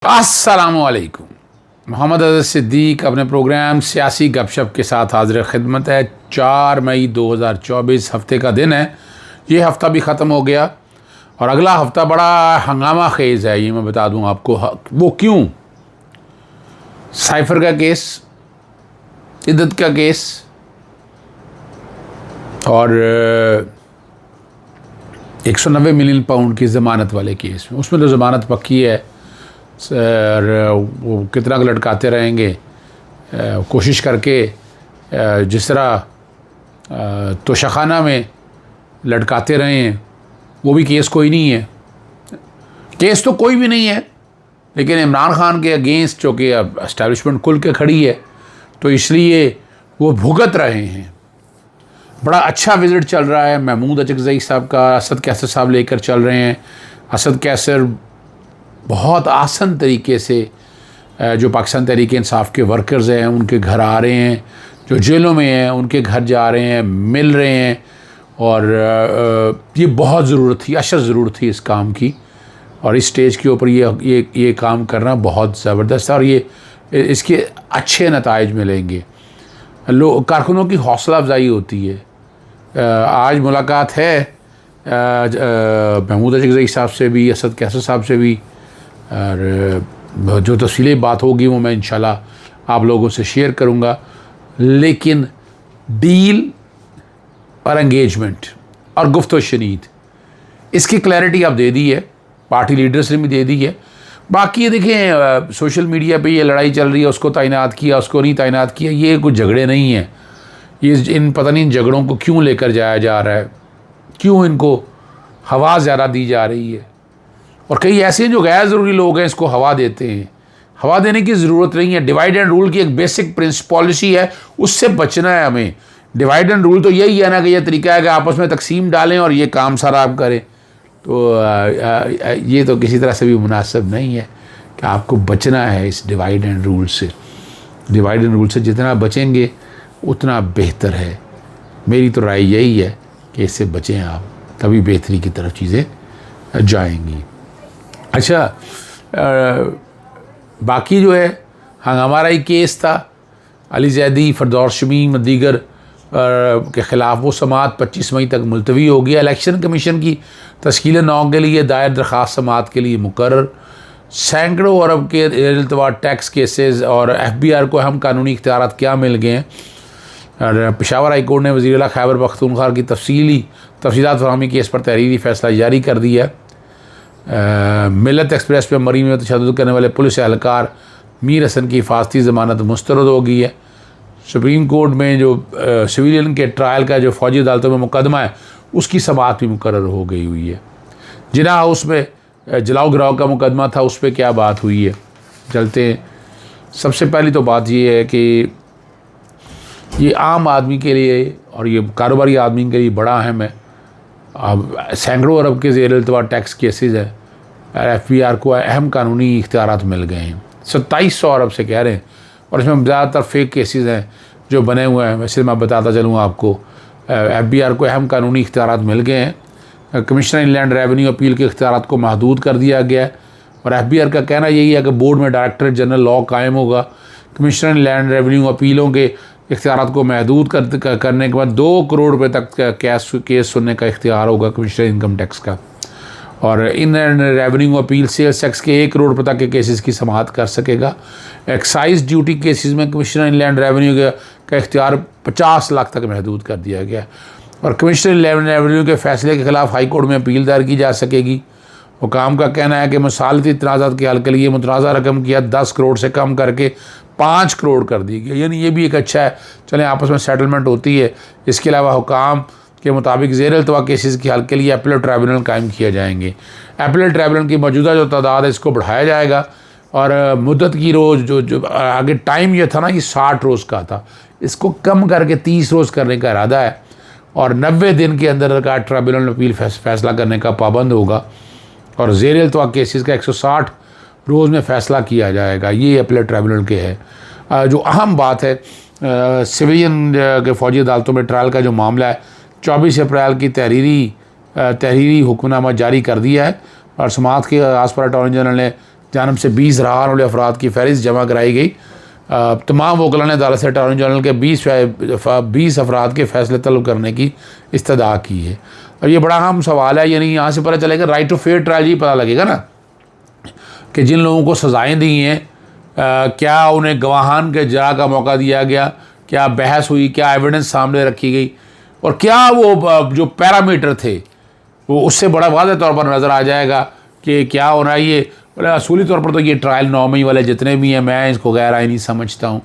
अस्सलामुअलैकुम। मोहम्मद अज़हर सिद्दीक अपने प्रोग्राम सियासी गपशप के साथ हाजिर खिदमत है। 4 मई 2024 हफ्ते का दिन है। ये हफ़्ता भी ख़त्म हो गया और अगला हफ़्ता बड़ा हंगामा खेज़ है। ये मैं बता दूं आपको वो क्यों। साइफ़र का केस, इद्दत का केस और 190 मिलियन पाउंड की ज़मानत वाले केस में, उसमें तो ज़मानत पक्की है। सर वो कितना लटकाते रहेंगे कोशिश करके, जिस तरह तोशाखाना में लटकाते रहे हैं। वो भी केस कोई नहीं है, केस तो कोई भी नहीं है, लेकिन इमरान खान के अगेंस्ट जो कि अब एस्टैब्लिशमेंट खुल के खड़ी है तो इसलिए वो भुगत रहे हैं। बड़ा अच्छा विज़िट चल रहा है महमूद अचकज़ई साहब का, असद कैसर साहब लेकर चल रहे हैं। असद कैसर बहुत आसान तरीके से जो पाकिस्तान तहरीक इंसाफ के वर्कर्स हैं उनके घर आ रहे हैं, जो जेलों में हैं उनके घर जा रहे हैं, मिल रहे हैं। और ये बहुत ज़रूरत थी, अशद ज़रूरत थी इस काम की। और इस स्टेज के ऊपर ये काम करना बहुत ज़बरदस्त है और ये इसके अच्छे नताइज मिलेंगे। कारकुनों की हौसला अफजाई होती है। आज मुलाकात है महमूद अचकज़ई साहब से भी, असद कैसर साहब से भी, और जो तफसीली बात होगी वो मैं इंशाल्लाह आप लोगों से शेयर करूँगा। लेकिन डील और एंगेजमेंट और गुफ्तो शनीद, इसकी क्लैरिटी आप दे दी है, पार्टी लीडर्स ने भी दे दी है। बाकी ये देखें सोशल मीडिया पे ये लड़ाई चल रही है, उसको तैनात किया, उसको नहीं तैनात किया, ये कुछ झगड़े नहीं हैं। ये इन पता नहीं इन झगड़ों को क्यों लेकर जाया जा रहा है, क्यों इनको हवा ज़्यादा दी जा रही है। और कई ऐसे हैं जो गैर ज़रूरी लोग हैं इसको हवा देते हैं। हवा देने की ज़रूरत नहीं है। डिवाइड एंड रूल की एक बेसिक पॉलिसी है, उससे बचना है हमें। डिवाइड एंड रूल तो यही है ना कि यह तरीका है कि आपस में तकसीम डालें और ये काम सारा आप करें। तो ये तो किसी तरह से भी मुनासिब नहीं है कि आपको बचना है इस डिवाइड एंड रूल से। डिवाइड एंड रूल से जितना बचेंगे उतना बेहतर है। मेरी तो राय यही है कि इससे बचें आप, तभी बेहतरी की तरफ चीज़ें जाएंगी। अच्छा, बाकी जो है हमारा ही केस था अली जैदी, फरदौस शमीम, दीगर के ख़िलाफ़, वो समाअत 25 मई तक मुलतवी हो गया। इलेक्शन कमीशन की तश्कील 9 के लिए दायर दरख्वास्त समाअत के लिए मुकर्रर। सैकड़ों अरब के इल्तवा टैक्स केसेस और FBI को अहम कानूनी इख्तियारात क्या मिल गए हैं। और पेशावर हाई कोर्ट ने वज़ीर खैबर पख्तूनख्वा की तफसीलात फरहमी केस पर तहरीरी फ़ैसला जारी कर दिया। मिलत एक्सप्रेस पे मरी में तशद्दुद करने वाले पुलिस एहलकार मीर हसन की हिफाजती ज़मानत मुस्तरद हो गई है। सुप्रीम कोर्ट में जो सिविलियन के ट्रायल का जो फ़ौजी अदालतों में मुकदमा है उसकी समाअत भी मुकर्रर हो गई हुई है। जिना हाउस में जलाओ गिराव का मुकदमा था, उस पर क्या बात हुई है, चलते हैं। सबसे पहली तो बात ये है कि ये आम आदमी के लिए और ये कारोबारी आदमी के लिए बड़ा अहम है। अब सैकड़ों अरब के ज़ेर इल्तवा टैक्स केसेस है। FBI को अहम कानूनी इख्तियारात मिल गए हैं, 2700 अरब से कह रहे हैं। और इसमें ज़्यादातर फेक केसेस हैं जो बने हुए हैं। वैसे मैं बताता चलूँ आपको, FBI को अहम कानूनी इख्तियारात मिल गए हैं। कमिश्नर इनलैंड रेवेन्यू अपील के इख्तियारात को महदूद कर दिया गया है। और FBI का कहना यही है कि बोर्ड में डायरेक्टर जनरल लॉ कायम होगा। कमिश्नर इनलैंड रेवेन्यू अपीलों के इख्तियारात को महदूद करने के बाद 2 करोड़ रुपए तक केस सुनने का इख्तियार होगा कमिश्नर इनकम टैक्स का। और इन रेवेन्यू अपील सेल्स टैक्स के 1 करोड़ रुपए तक के केसेस की समाअत कर सकेगा। एक्साइज ड्यूटी केसेस में कमिश्नर इनलैंड रेवेन्यू का इख्तियार 50 लाख तक महदूद कर दिया गया। और कमिश्नर इनलैंड रेवेन्यू के फैसले के ख़िलाफ़ हाई कोर्ट में अपील दायर की जा सकेगी। हुकाम का कहना है कि मसालती तनाज़ात के हल के लिए मुतनाज़ा रकम की 10 करोड़ से कम करके 5 करोड़ कर दी गई। यानी ये भी एक अच्छा है, चलें आपस में सेटलमेंट होती है। इसके अलावा हुकाम के मुताबिक ज़ेर इल्तवा केसेस के हल के लिए एपलेट ट्राइब्यूनल कायम किए जाएंगे। एपलेट ट्राइब्यूनल की मौजूदा जो तादाद है इसको बढ़ाया जाएगा। और मुद्दत की रोज़ जो आगे टाइम ये था ना, ये 60 रोज़ का था, इसको कम करके 30 रोज़ करने का इरादा है। और 90 दिन के अंदर का ट्राइब्यूनल अपील फैसला करने का पाबंद होगा। और ज़ेर इल्तवा केसेस का 160 रोज़ में फ़ैसला किया जाएगा। ये अपील ट्राइब्यूनल के है। जो अहम बात है, सिविलियन के फ़ौजी अदालतों में ट्रायल का जो मामला है, 24 अप्रैल की तहरीरी हुक्मनामा जारी कर दिया है। और समाअत के आस पर अटॉर्नी जनरल ने जानब से 20 राहत वाले अफराद की फहरिस्त जमा कराई गई। तमाम वकला ने अदालत से अटॉर्नी जनरल के 20 अफराद के फ़ैसले तलब करने की इस्तदा की है। और ये बड़ा अहम सवाल है, यानी यहाँ से पता चलेगा राइट टू फेयर ट्रायल, ये पता लगेगा ना कि जिन लोगों को सज़ाएँ दी हैं क्या उन्हें गवाहान के जरा का मौका दिया गया, क्या बहस हुई, क्या एविडेंस सामने रखी गई, और क्या वो जो पैरामीटर थे वो उससे बड़ा वाज़ेह तौर पर नज़र आ जाएगा कि क्या होना है। ये असूली तौर पर तो ये ट्रायल 9 मई वाले जितने भी हैं, मैं इसको गैर आईनी समझता हूँ।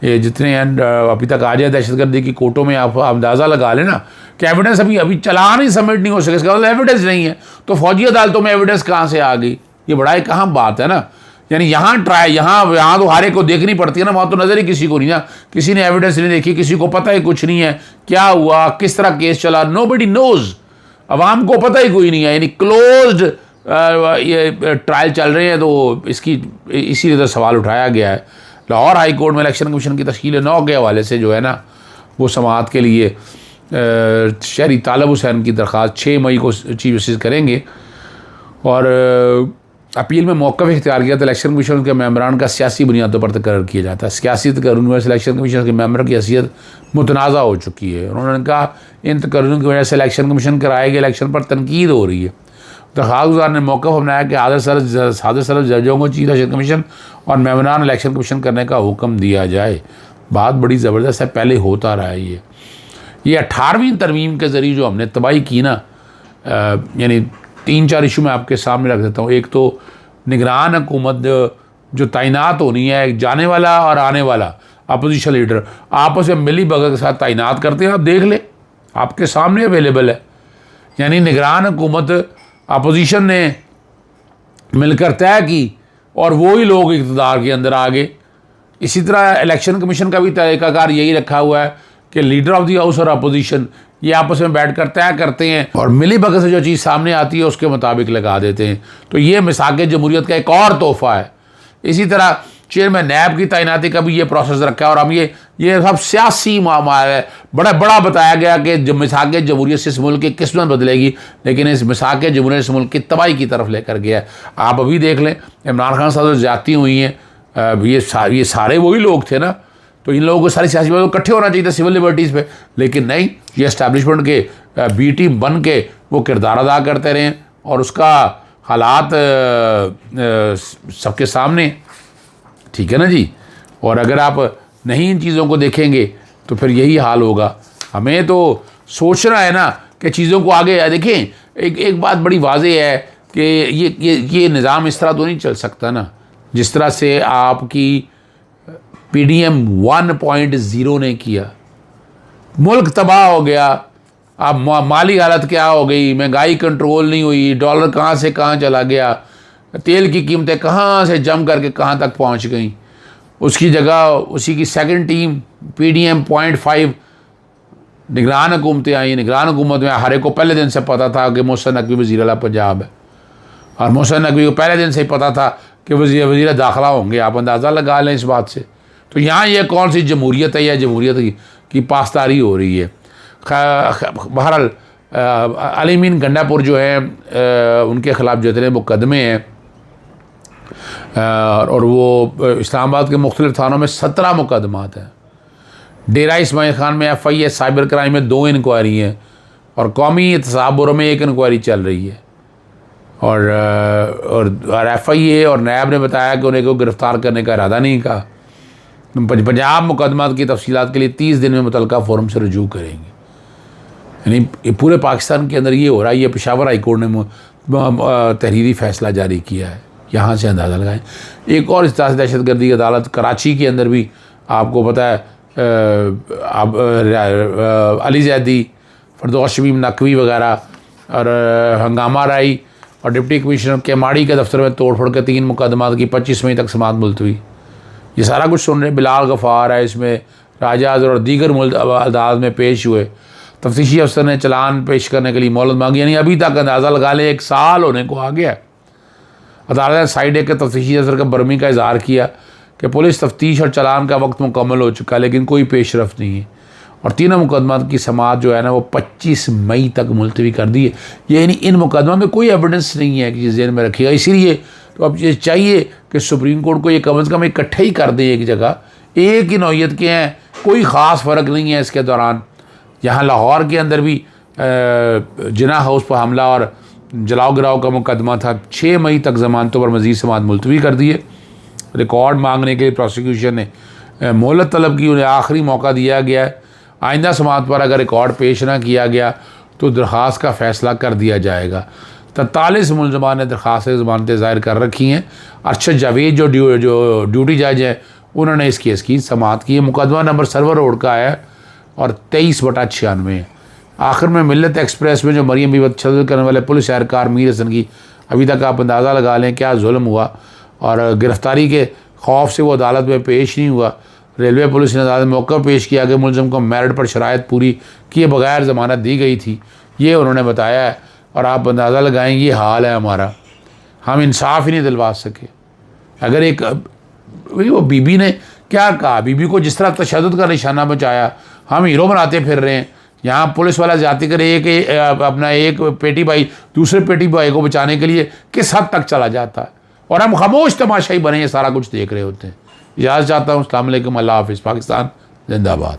ये जितने हैं अभी तक आ जाए दहशतगर्दी की कोर्टों में, आप अंदाज़ा लगा लेना कि एविडेंस अभी चलान ही सबमिट नहीं हो सके, इसका मतलब एविडेंस नहीं है, तो फौजी अदालतों में एविडेंस कहाँ से आ गई। ये बड़ा एक अहम बात है ना। यानी यहाँ ट्रायल यहाँ तो हारे को देखनी पड़ती है ना, वहाँ तो नज़र ही किसी को नहीं ना, किसी ने एविडेंस नहीं देखी, किसी को पता ही कुछ नहीं है क्या हुआ, किस तरह केस चला, नोबडी नोज़, अवाम को पता ही कोई नहीं है। यानी क्लोज्ड ये ट्रायल चल रहे हैं, तो इसीलिए तो सवाल उठाया गया है। लाहौर हाई कोर्ट में इलेक्शन कमीशन की तश्कील 9 के हवाले से जो है ना वो समाअत के लिए शहरी तालब हुसैन की दरख्वास्त 6 मई को चीफ जस्टिस करेंगे। और अपील में मौक़िफ़ इख्तियार किया तो इलेक्शन कमीशन के मेम्बरान का सियासी बुनियादों पर तकर्र किया जाता है। सियासी तकर्रुन में इलेक्शन कमीशन के मेम्बर की हैसियत मुतनाज़ा हो चुकी है। उन्होंने कहा इन तकर्रुन की वजह से इलेक्शन कमीशन कराए गए इलेक्शन पर तनकीद हो रही है। दरख्वास्त गुज़ार ने मौक़िफ़ अपनाया कि हादर सरफ जजों को चीफ इलेक्शन कमीशन और मेम्बरान इलेक्शन कमीशन करने का हुक्म दिया जाए। बात बड़ी ज़बरदस्त है, पहले होता रहा है। ये 18वीं तरमीम के ज़रिए जो हमने तबाही की ना, यानी 3-4 इशू मैं आपके सामने रख देता हूँ। एक तो निगरान हुकूमत जो तैनात होनी है, एक जाने वाला और आने वाला अपोजिशन लीडर आपस में मिली भगत के साथ तैनात करते हैं। आप देख लें, आपके सामने अवेलेबल है। यानी निगरान हुकूमत अपोजिशन ने मिलकर तय की और वही लोग इक़्तिदार के अंदर आ गए। इसी तरह इलेक्शन कमीशन का भी तरीक़ाकार यही रखा हुआ है कि लीडर ऑफ द हाउस और अपोजिशन ये आपस में बैठकर तय करते हैं और मिली भगत से जो चीज़ सामने आती है उसके मुताबिक लगा देते हैं। तो ये मिसाक़ जमहूरियत का एक और तोहफ़ा है। इसी तरह चेयरमैन नैब की तैनाती का भी ये प्रोसेस रखा है। और हम ये सब सियासी मामला है, बड़ा बताया गया कि मिसाक़ जमहूरियत से इस मुल्क की किस्मत बदलेगी, लेकिन इस मिसाक़ जमहूरियत इस मुल्क की तबाही की तरफ लेकर गया है। आप अभी देख लें, इमरान खान साहब ज़्यादती हुई हैं, ये सारे वही लोग थे ना, तो इन लोगों को सारी सियासी बातों इकट्ठे होना चाहिए था सिविल लिबर्टीज़ पे, लेकिन नहीं, ये इस्टेब्लिशमेंट के बी टीम बन के वो किरदार अदा करते रहे और उसका हालात सबके सामने, ठीक है ना जी। और अगर आप नहीं इन चीज़ों को देखेंगे तो फिर यही हाल होगा। हमें तो सोचना है ना कि चीज़ों को आगे देखें। एक बात बड़ी वाज़ेह है कि ये निज़ाम इस तरह तो नहीं चल सकता ना, जिस तरह से आपकी PDM 1.0 ने किया। मुल्क तबाह हो गया, अब माली हालत क्या हो गई, महंगाई कंट्रोल नहीं हुई, डॉलर कहाँ से कहाँ चला गया, तेल की कीमतें कहाँ से जम करके कहाँ तक पहुँच गई। उसकी जगह उसी की सेकंड टीम PDM 0.5 निगरान हुकूमतें आई। निगरान हुकूमत में हर एक को पहले दिन से पता था कि मोहसिन नकवी वज़ीर आला पंजाब है, और मोहसिन नकवी को पहले दिन से ही पता था कि वज़ीर दाखिला होंगे। आप अंदाज़ा लगा लें इस बात से। तो यहाँ ये कौन सी जमहूरियत है या जमहूरियत की पासदारी हो रही है। बहरहाल अली मीन गंडापुर जो है उनके ख़िलाफ़ जितने मुकदमे हैं, और वो इस्लामाबाद के मुख्तलिफ़ थानों में 17 मुकदमात हैं। डेरा इस्माइल खान में FIA साइबर क्राइम में 2 इंक्वायरी हैं और कौमी एहतसाब ब्यूरो में 1 इंक्वायरी चल रही है। और FIA और नैब ने बताया कि उन्हें को गिरफ़्तार करने का इरादा नहीं कहा। पंजाब मुकदमात की तफसीलात के लिए 30 दिन में मुतल्लिका फोरम से रजू करेंगे। यानी पूरे पाकिस्तान के अंदर ये हो रहा है। ये पेशावर हाई कोर्ट ने तहरीरी फ़ैसला जारी किया है, यहाँ से अंदाज़ा लगाएं। एक और इस तरह से दहशतगर्दी की अदालत कराची के अंदर भी आपको पता है अली जैदी, फरदौस शमीम नकवी वगैरह और हंगामा राई और डिप्टी कमिश्नर केमाड़ी के दफ्तर में तोड़ फोड़ के 3 मुकदमात की 25 मई तक समाअत मुलतवी। ये सारा कुछ सुन रहे। बिलाल गफ़ार है इसमें, राजाज और दीगर अदालत में पेश हुए। तफ्तीशी अफसर ने चलान पेश करने के लिए मोहलत मांगी। यानी अभी तक अंदाज़ा लगा लें 1 साल होने को आ गया। अदालत ने साइड एक के तफ्तीशी अफसर का बरमी का इजहार किया कि पुलिस तफ्तीश और चलान का वक्त मुकम्मल हो चुका है, लेकिन कोई पेशरफ नहीं है। और 3 मुकदमात की समाअत जो है ना वो 25 मई तक मुलतवी कर दी है। यानी इन मुकदमा में कोई एविडेंस नहीं है कि जेल में रखिएगा। इसीलिए तो अब ये चाहिए कि सुप्रीम कोर्ट को ये कम से कम इकट्ठे ही कर दें एक जगह, एक ही नौयत के हैं, कोई ख़ास फ़र्क नहीं है इसके दौरान। यहाँ लाहौर के अंदर भी जिना हाउस पर हमला और जलाओ गिराओ का मुकदमा था, 6 मई तक ज़मानतों पर मज़ीद समाअत मुलतवी कर दिए। रिकॉर्ड मांगने के लिए प्रोसिक्यूशन ने मोहलत तलब की, उन्हें आखिरी मौका दिया गया है। आइंदा समाअत पर अगर रिकॉर्ड पेश ना किया गया तो दरख्वास्त का फ़ैसला कर दिया जाएगा। 43 मुलजमान ने दरख्वास्त ज़मानतें ज़ाहिर कर रखी हैं। अरशद जावेद जो ड्यूटी जज हैं उन्होंने इस केस की समाअत की है। मुकदमा नंबर सर्वर रोड का है और 23/96 है। आखिर में मिल्लत एक्सप्रेस में जो मरियम बीबी तशद्दुद करने वाले पुलिस एहलकार मीर हसन की अभी तक आप अंदाज़ा लगा लें क्या जुल्म हुआ, और गिरफ़्तारी के खौफ से वो अदालत में पेश नहीं हुआ। रेलवे पुलिस ने अदालत में मौक़ा पेश किया कि मुलज़म को मेरिट पर शराइत पूरी किए बगैर ज़मानत दी गई थी, ये उन्होंने बताया है। और आप अंदाज़ा लगाएँ ये हाल है हमारा, हम इंसाफ ही नहीं दिलवा सके। अगर एक वो बीबी ने क्या कहा, बीबी को जिस तरह तशद्दुद का निशाना बचाया, हम हीरो बनाते फिर रहे हैं। यहाँ पुलिस वाला जाती करे अपना एक पेटी भाई दूसरे पेटी भाई को बचाने के लिए किस हद तक चला जाता है, और हम खामोश तमाशाई बने ये सारा कुछ देख रहे होते हैं। इजाज़त चाहता हूँ। अस्सलाम वालेकुम, अल्लाह हाफ़िज़। पाकिस्तान जिंदाबाद।